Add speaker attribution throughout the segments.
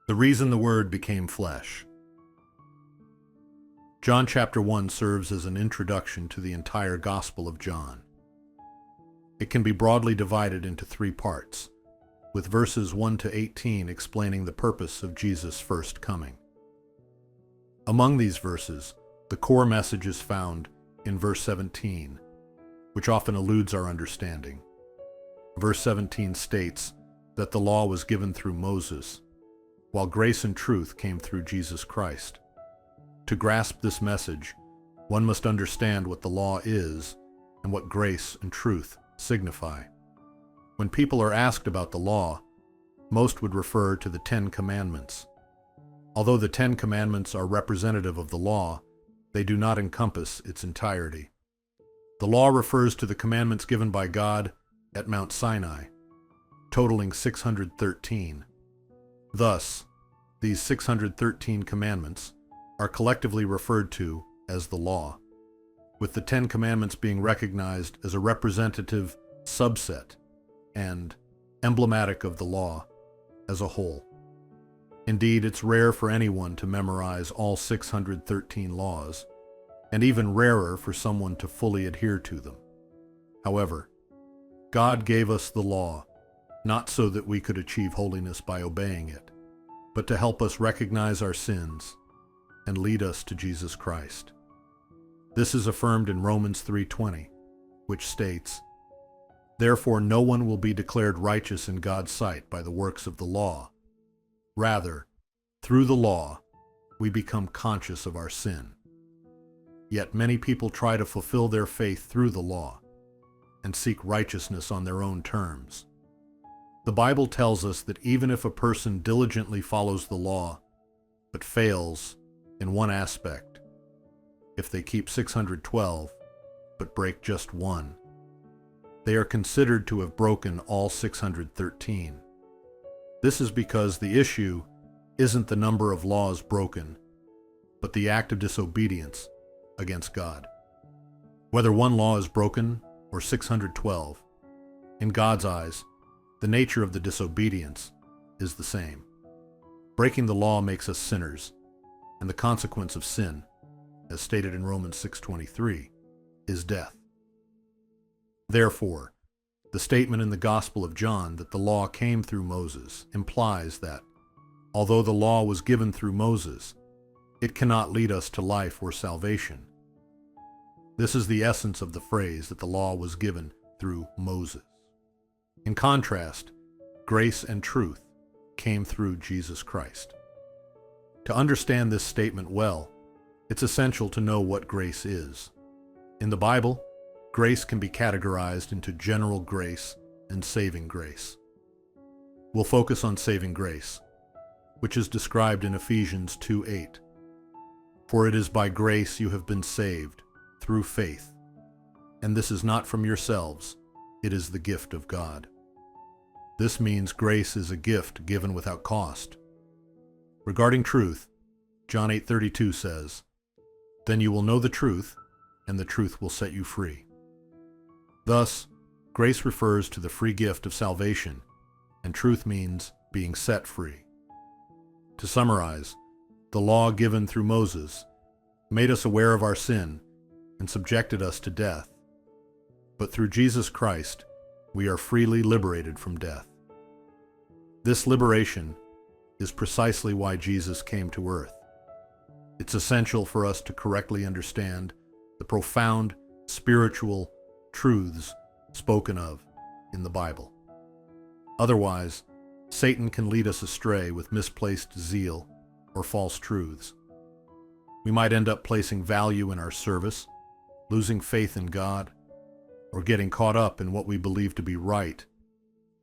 Speaker 1: The reason the Word became flesh. John chapter 1 serves as an introduction to the entire Gospel of John. It can be broadly divided into three parts, with verses 1 to 18 explaining the purpose of Jesus' first coming. Among these verses, the core message is found in verse 17, which often eludes our understanding. Verse 17 states that the law was given through Moses, while grace and truth came through Jesus Christ. To grasp this message, one must understand what the law is and what grace and truth signify. When people are asked about the law, most would refer to the Ten Commandments. Although the Ten Commandments are representative of the law, they do not encompass its entirety. The law refers to the commandments given by God at Mount Sinai, totaling 613. Thus, these 613 commandments are collectively referred to as the law, with the Ten Commandments being recognized as a representative subset and emblematic of the law as a whole. Indeed, it's rare for anyone to memorize all 613 laws, and even rarer for someone to fully adhere to them. However, God gave us the law, not so that we could achieve holiness by obeying it, but to help us recognize our sins and lead us to Jesus Christ. This is affirmed in Romans 3:20, which states, "Therefore no one will be declared righteous in God's sight by the works of the law. Rather, through the law, we become conscious of our sin." Yet many people try to fulfill their faith through the law and seek righteousness on their own terms. The Bible tells us that even if a person diligently follows the law, but fails in one aspect, if they keep 612, but break just one, they are considered to have broken all 613. This is because the issue isn't the number of laws broken, but the act of disobedience against God. Whether one law is broken or 612, in God's eyes, the nature of the disobedience is the same. Breaking the law makes us sinners, and the consequence of sin, as stated in Romans 6:23, is death. Therefore, the statement in the Gospel of John that the law came through Moses implies that, although the law was given through Moses, it cannot lead us to life or salvation. This is the essence of the phrase that the law was given through Moses. In contrast, grace and truth came through Jesus Christ. To understand this statement well, it's essential to know what grace is. In the Bible, grace can be categorized into general grace and saving grace. We'll focus on saving grace, which is described in Ephesians 2:8. "For it is by grace you have been saved, through faith, and this is not from yourselves, it is the gift of God." This means grace is a gift given without cost. Regarding truth, John 8:32 says, "Then you will know the truth, and the truth will set you free." Thus, grace refers to the free gift of salvation, and truth means being set free. To summarize, the law given through Moses made us aware of our sin and subjected us to death. But through Jesus Christ, we are freely liberated from death. This liberation is precisely why Jesus came to earth. It's essential for us to correctly understand the profound spiritual truths spoken of in the Bible. Otherwise, Satan can lead us astray with misplaced zeal or false truths. We might end up placing value in our service, losing faith in God, or getting caught up in what we believe to be right,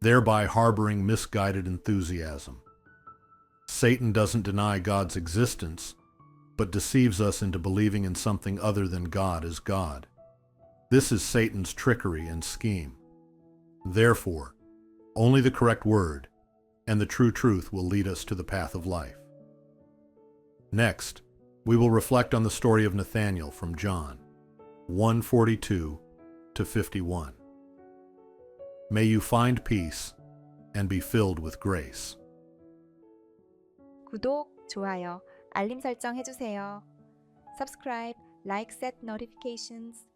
Speaker 1: thereby harboring misguided enthusiasm. Satan doesn't deny God's existence, but deceives us into believing in something other than God as God. This is Satan's trickery and scheme. Therefore, only the correct word and the true truth will lead us to the path of life. Next, we will reflect on the story of Nathanael from John 1:42 to 51. May you find peace and be filled with grace.
Speaker 2: 구독, 좋아요, 알림 설정 해주세요. Subscribe, like, set notifications.